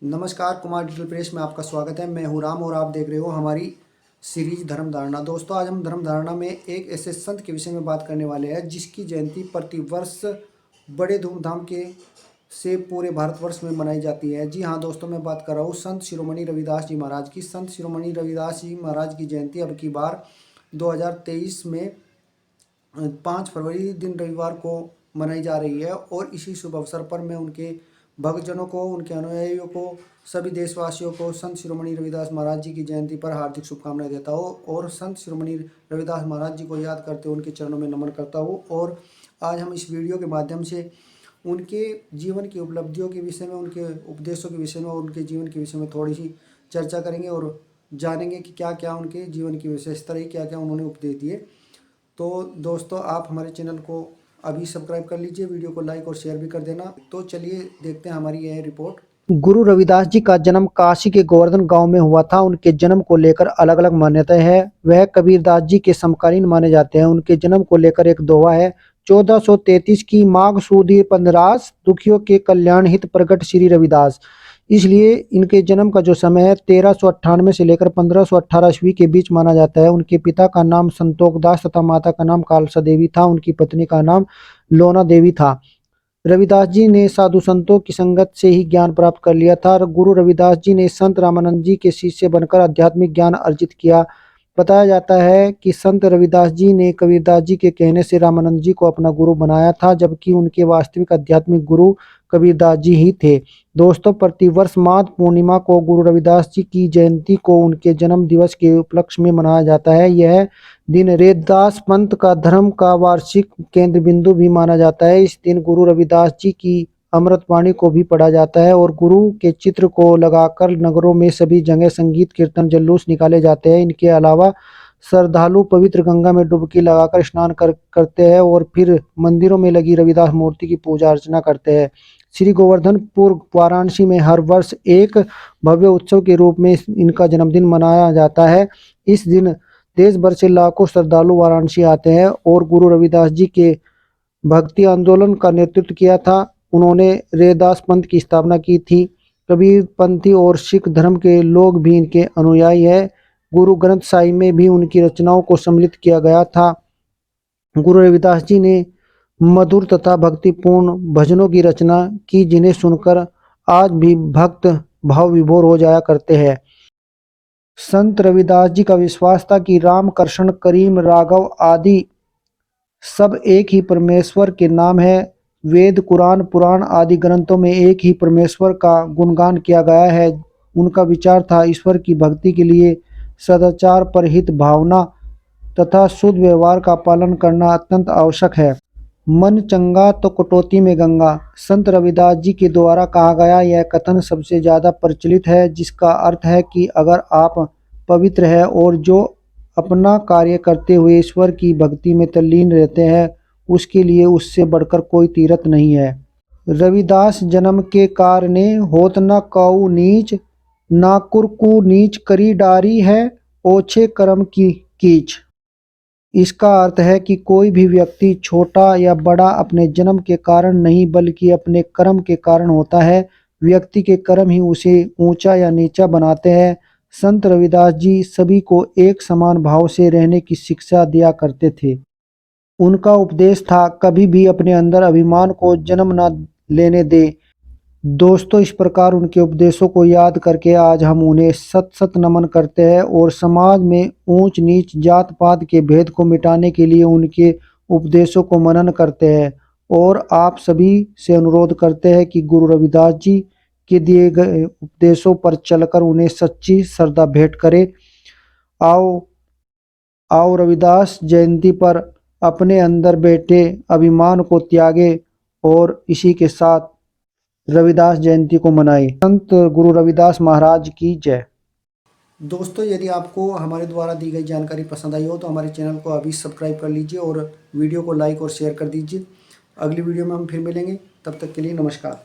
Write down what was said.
नमस्कार, Kumar digital press में आपका स्वागत है। मैं हूँ राम और आप देख रहे हो हमारी सीरीज धर्म धारणा। दोस्तों, आज हम धर्म धारणा में एक ऐसे संत के विषय में बात करने वाले हैं जिसकी जयंती प्रतिवर्ष बड़े धूमधाम के से पूरे भारतवर्ष में मनाई जाती है। जी हाँ दोस्तों, मैं बात कर रहा हूँ संत शिरोमणि रविदास जी महाराज की। संत शिरोमणि रविदास जी महाराज की जयंती अब की बार 2023 में 5 फरवरी दिन रविवार को मनाई जा रही है। और इसी शुभ अवसर पर मैं उनके भक्तजनों को, उनके अनुयायियों को, सभी देशवासियों को संत शिरोमणि रविदास महाराज जी की जयंती पर हार्दिक शुभकामनाएं देता हूँ और संत शिरोमणि रविदास महाराज जी को याद करते हुए उनके चरणों में नमन करता हूँ। और आज हम इस वीडियो के माध्यम से उनके जीवन की उपलब्धियों के विषय में, उनके उपदेशों के विषय में और उनके जीवन के विषय में थोड़ी सी चर्चा करेंगे और जानेंगे कि क्या क्या उनके जीवन की विशेषता रही, क्या क्या उन्होंने उपदेश दिए। तो दोस्तों, आप हमारे चैनल को अभी सब्सक्राइब कर लीजिए, वीडियो को लाइक और शेयर भी कर देना। तो चलिए देखते हैं हमारी यह रिपोर्ट। गुरु रविदास जी का जन्म काशी के गोवर्धन गांव में हुआ था। उनके जन्म को लेकर अलग अलग मान्यताएं हैं। वह कबीरदास जी के समकालीन माने जाते हैं। उनके जन्म को लेकर एक दोहा है। 1433 की माघ सुद 15 दुखियों के कल्याण हित प्रगट श्री रविदास। इसलिए इनके जन्म का जो समय है 1398 से लेकर 1518 ईस्वी के बीच माना जाता है। उनके पिता का नाम संतोख दास तथा माता का नाम कालसा देवी था। उनकी पत्नी का नाम लोना देवी था। रविदास जी ने साधु संतों की संगत से ही ज्ञान प्राप्त कर लिया था। गुरु रविदास जी ने संत रामानंद जी के शिष्य बनकर आध्यात्मिक ज्ञान अर्जित किया। बताया जाता है कि संत रविदास जी ने कबीरदास जी के कहने से रामानंद जी को अपना गुरु बनाया था, जबकि उनके वास्तविक आध्यात्मिक गुरु कबीरदास जी ही थे। दोस्तों, प्रतिवर्ष माघ पूर्णिमा को गुरु रविदास जी की जयंती को उनके जन्म दिवस के उपलक्ष्य में मनाया जाता है। यह दिन रविदास पंथ का धर्म का वार्षिक केंद्र बिंदु भी माना जाता है। इस दिन गुरु रविदास जी की अमृतवाणी को भी पढ़ा जाता है और गुरु के चित्र को लगाकर नगरों में सभी जगह संगीत कीर्तन जुलूस निकाले जाते हैं। इनके अलावा श्रद्धालु पवित्र गंगा में डुबकी लगाकर स्नान करते हैं और फिर मंदिरों में लगी रविदास मूर्ति की पूजा अर्चना करते हैं। श्री गोवर्धनपुर वाराणसी में हर वर्ष एक भव्य उत्सव के रूप में इनका जन्मदिन मनाया जाता है। इस दिन देश भर से लाखों श्रद्धालु वाराणसी आते हैं और गुरु रविदास जी के भक्ति आंदोलन का नेतृत्व किया था। उन्होंने रैदास पंथ की स्थापना की थी। कबीर पंथी और सिख धर्म के लोग भी इनके अनुयायी हैं। गुरु ग्रंथ साहिब में भी उनकी रचनाओं को सम्मिलित किया गया था। गुरु रविदास जी ने मधुर तथा भक्तिपूर्ण भजनों की रचना की, जिन्हें सुनकर आज भी भक्त भाव विभोर हो जाया करते हैं। संत रविदास जी का विश्वास था कि राम, कृष्ण, करीम, राघव आदि सब एक ही परमेश्वर के नाम है। वेद, कुरान, पुराण आदि ग्रंथों में एक ही परमेश्वर का गुणगान किया गया है। उनका विचार था ईश्वर की भक्ति के लिए सदाचार, परहित भावना तथा शुद्ध व्यवहार का पालन करना अत्यंत आवश्यक है। मन चंगा तो कटौती में गंगा, संत रविदास जी के द्वारा कहा गया यह कथन सबसे ज्यादा प्रचलित है, जिसका अर्थ है कि अगर आप पवित्र है और जो अपना कार्य करते हुए ईश्वर की भक्ति में तल्लीन रहते हैं, उसके लिए उससे बढ़कर कोई तीर्थ नहीं है। रविदास जन्म के कारणे होत न कऊ नीच, ना कुरकु नीच करी डारी है, ओछे कर्म की कीच। इसका अर्थ है कि कोई भी व्यक्ति छोटा या बड़ा अपने जन्म के कारण नहीं, बल्कि अपने कर्म के कारण होता है। व्यक्ति के कर्म ही उसे ऊंचा या नीचा बनाते हैं। संत रविदास जी सभी को एक समान भाव से रहने की शिक्षा दिया करते थे। उनका उपदेश था कभी भी अपने अंदर अभिमान को जन्म न लेने दे। दोस्तों, इस प्रकार उनके उपदेशों को याद करके आज हम उन्हें सत सत नमन करते हैं और समाज में ऊंच नीच जात पात के भेद को मिटाने के लिए उनके उपदेशों को मनन करते हैं। और आप सभी से अनुरोध करते हैं कि गुरु रविदास जी के दिए गए उपदेशों पर चलकर उन्हें सच्ची श्रद्धा भेंट करें। आओ आओ रविदास जयंती पर अपने अंदर बैठे अभिमान को त्यागे और इसी के साथ रविदास जयंती को मनाएं। संत गुरु रविदास महाराज की जय। दोस्तों, यदि आपको हमारे द्वारा दी गई जानकारी पसंद आई हो तो हमारे चैनल को अभी सब्सक्राइब कर लीजिए और वीडियो को लाइक और शेयर कर दीजिए। अगली वीडियो में हम फिर मिलेंगे, तब तक के लिए नमस्कार।